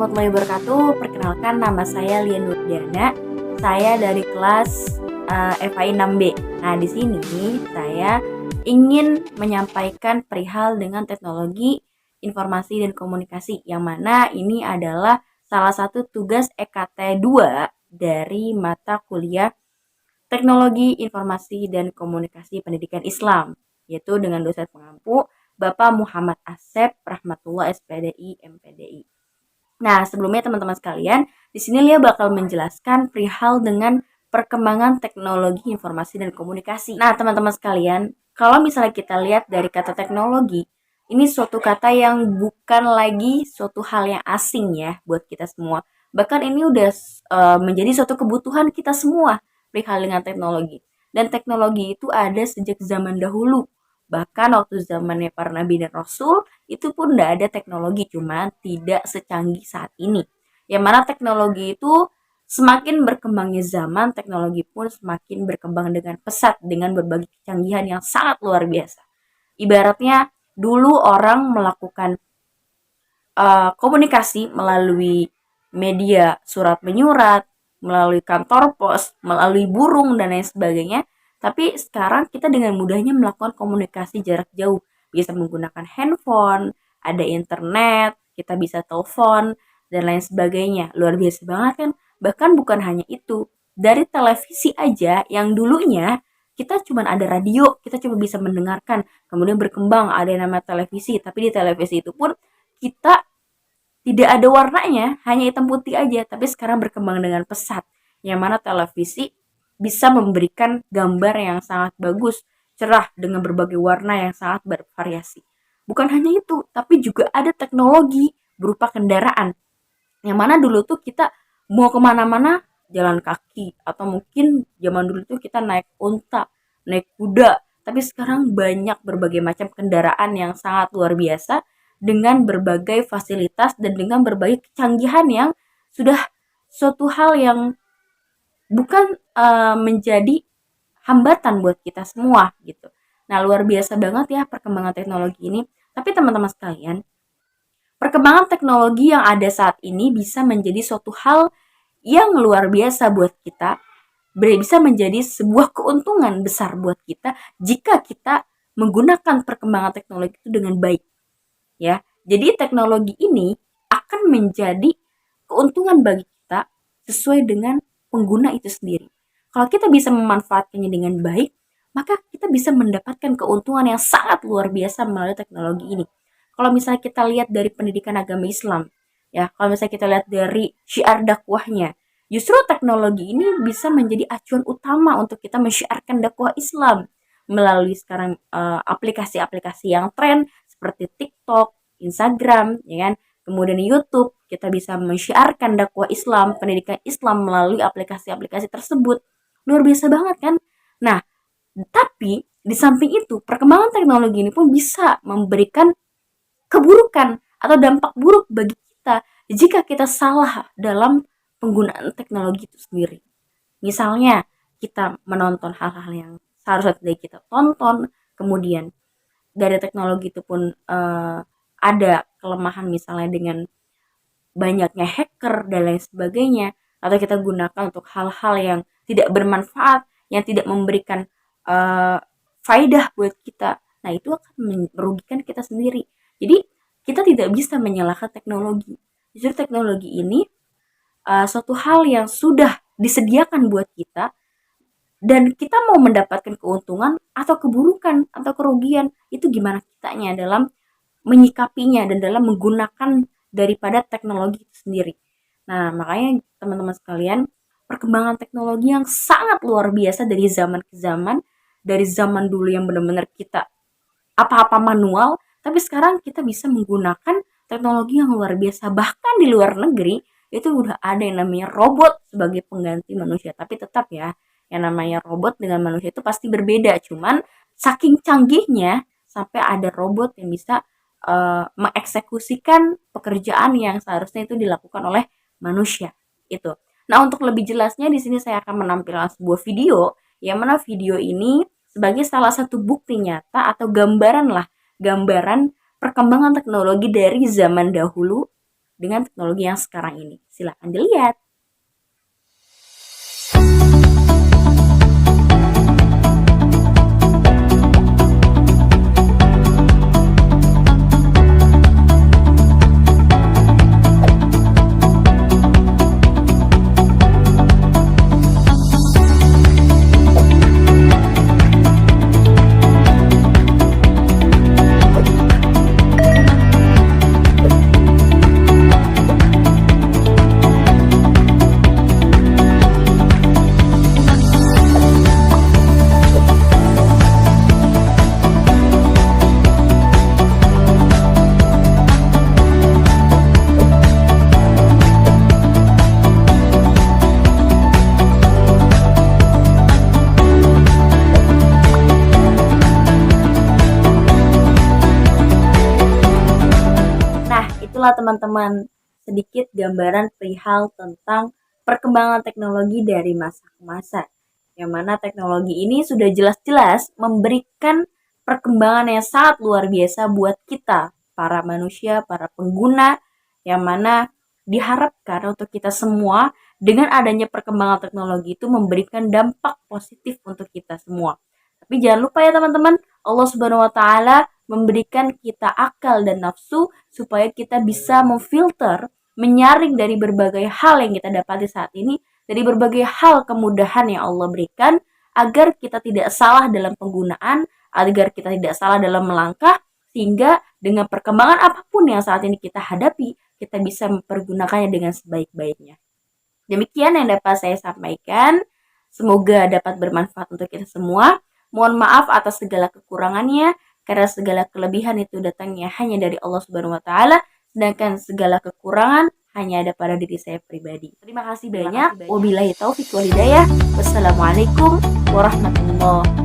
warahmatullahi wabarakatuh. Perkenalkan, nama saya Lia Nurdiana. Saya dari kelas FAI 6B. Nah, di sini saya ingin menyampaikan perihal dengan teknologi informasi dan komunikasi, yang mana ini adalah salah satu tugas EKT 2 dari mata kuliah Teknologi Informasi dan Komunikasi Pendidikan Islam, yaitu dengan dosen pengampu Bapak Muhammad Asep Rahmatullah SPDI MPDI. Nah, sebelumnya teman-teman sekalian, di sini Lia bakal menjelaskan perihal dengan perkembangan teknologi informasi dan komunikasi. Nah, teman-teman sekalian, kalau misalnya kita lihat dari kata teknologi, ini suatu kata yang bukan lagi suatu hal yang asing ya buat kita semua. Bahkan ini udah menjadi suatu kebutuhan kita semua perihal dengan teknologi. Dan teknologi itu ada sejak zaman dahulu. Bahkan waktu zamannya para nabi dan rasul, itu pun udah ada teknologi, cuma tidak secanggih saat ini. Yang mana teknologi itu semakin berkembangnya zaman, teknologi pun semakin berkembang dengan pesat dengan berbagai kecanggihan yang sangat luar biasa. Ibaratnya dulu orang melakukan komunikasi melalui media surat menyurat, melalui kantor pos, melalui burung dan lain sebagainya. Tapi sekarang kita dengan mudahnya melakukan komunikasi jarak jauh. Bisa menggunakan handphone, ada internet, kita bisa telepon, dan lain sebagainya. Luar biasa banget kan? Bahkan bukan hanya itu. Dari televisi aja yang dulunya kita cuma ada radio, kita cuma bisa mendengarkan. Kemudian berkembang ada yang namanya televisi. Tapi di televisi itu pun kita tidak ada warnanya, hanya hitam putih aja. Tapi sekarang berkembang dengan pesat. Yang mana televisi bisa memberikan gambar yang sangat bagus, cerah dengan berbagai warna yang sangat bervariasi. Bukan hanya itu, tapi juga ada teknologi berupa kendaraan. Yang mana dulu tuh kita mau kemana-mana jalan kaki, atau mungkin zaman dulu tuh kita naik unta, naik kuda. Tapi sekarang banyak berbagai macam kendaraan yang sangat luar biasa dengan berbagai fasilitas dan dengan berbagai kecanggihan yang sudah suatu hal yang bukan menjadi hambatan buat kita semua gitu. Nah, luar biasa banget ya perkembangan teknologi ini. Tapi teman-teman sekalian, perkembangan teknologi yang ada saat ini bisa menjadi suatu hal yang luar biasa buat kita, bisa menjadi sebuah keuntungan besar buat kita jika kita menggunakan perkembangan teknologi itu dengan baik. Ya, jadi teknologi ini akan menjadi keuntungan bagi kita sesuai dengan pengguna itu sendiri. Kalau kita bisa memanfaatkannya dengan baik, maka kita bisa mendapatkan keuntungan yang sangat luar biasa melalui teknologi ini. Kalau misalnya kita lihat dari pendidikan agama Islam, ya, kalau misalnya kita lihat dari syiar dakwahnya, justru teknologi ini bisa menjadi acuan utama untuk kita mensyiarkan dakwah Islam melalui sekarang aplikasi-aplikasi yang tren seperti TikTok, Instagram, ya kan? Kemudian YouTube, kita bisa mensyiarkan dakwah Islam, pendidikan Islam melalui aplikasi-aplikasi tersebut. Luar biasa banget kan? Nah, tapi di samping itu, perkembangan teknologi ini pun bisa memberikan keburukan atau dampak buruk bagi kita jika kita salah dalam penggunaan teknologi itu sendiri. Misalnya, kita menonton hal-hal yang seharusnya tidak kita tonton, kemudian dari teknologi itu pun ada kelemahan misalnya dengan banyaknya hacker dan lain sebagainya, atau kita gunakan untuk hal-hal yang tidak bermanfaat, yang tidak memberikan faidah buat kita. Nah, itu akan merugikan kita sendiri. Jadi kita tidak bisa menyalahkan teknologi. Justru teknologi ini suatu hal yang sudah disediakan buat kita, dan kita mau mendapatkan keuntungan atau keburukan atau kerugian, itu gimana kitanya dalam menyikapinya dan dalam menggunakan daripada teknologi itu sendiri. Nah, makanya teman-teman sekalian, perkembangan teknologi yang sangat luar biasa dari zaman ke zaman, dari zaman dulu yang benar-benar kita apa-apa manual, tapi sekarang kita bisa menggunakan teknologi yang luar biasa. Bahkan di luar negeri itu udah ada yang namanya robot sebagai pengganti manusia. Tapi tetap ya, yang namanya robot dengan manusia itu pasti berbeda. Cuman saking canggihnya sampai ada robot yang bisa mengeksekusikan pekerjaan yang seharusnya itu dilakukan oleh manusia itu. Nah, untuk lebih jelasnya di sini saya akan menampilkan sebuah video, yang mana video ini sebagai salah satu bukti nyata atau gambaran perkembangan teknologi dari zaman dahulu dengan teknologi yang sekarang ini. Silakan dilihat. Itulah teman-teman sedikit gambaran perihal tentang perkembangan teknologi dari masa ke masa. Yang mana teknologi ini sudah jelas-jelas memberikan perkembangan yang sangat luar biasa buat kita, para manusia, para pengguna, yang mana diharapkan untuk kita semua dengan adanya perkembangan teknologi itu memberikan dampak positif untuk kita semua. Tapi jangan lupa ya teman-teman, Allah Subhanahu wa taala memberikan kita akal dan nafsu supaya kita bisa memfilter, menyaring dari berbagai hal yang kita dapati saat ini, dari berbagai hal kemudahan yang Allah berikan, agar kita tidak salah dalam penggunaan, agar kita tidak salah dalam melangkah, sehingga dengan perkembangan apapun yang saat ini kita hadapi, kita bisa mempergunakannya dengan sebaik-baiknya. Demikian yang dapat saya sampaikan. Semoga dapat bermanfaat untuk kita semua. Mohon maaf atas segala kekurangannya, karena segala kelebihan itu datangnya hanya dari Allah Subhanahu wa taala, sedangkan segala kekurangan hanya ada pada diri saya pribadi. Terima kasih banyak. Wabillahi taufik wal hidayah. Wassalamualaikum warahmatullahi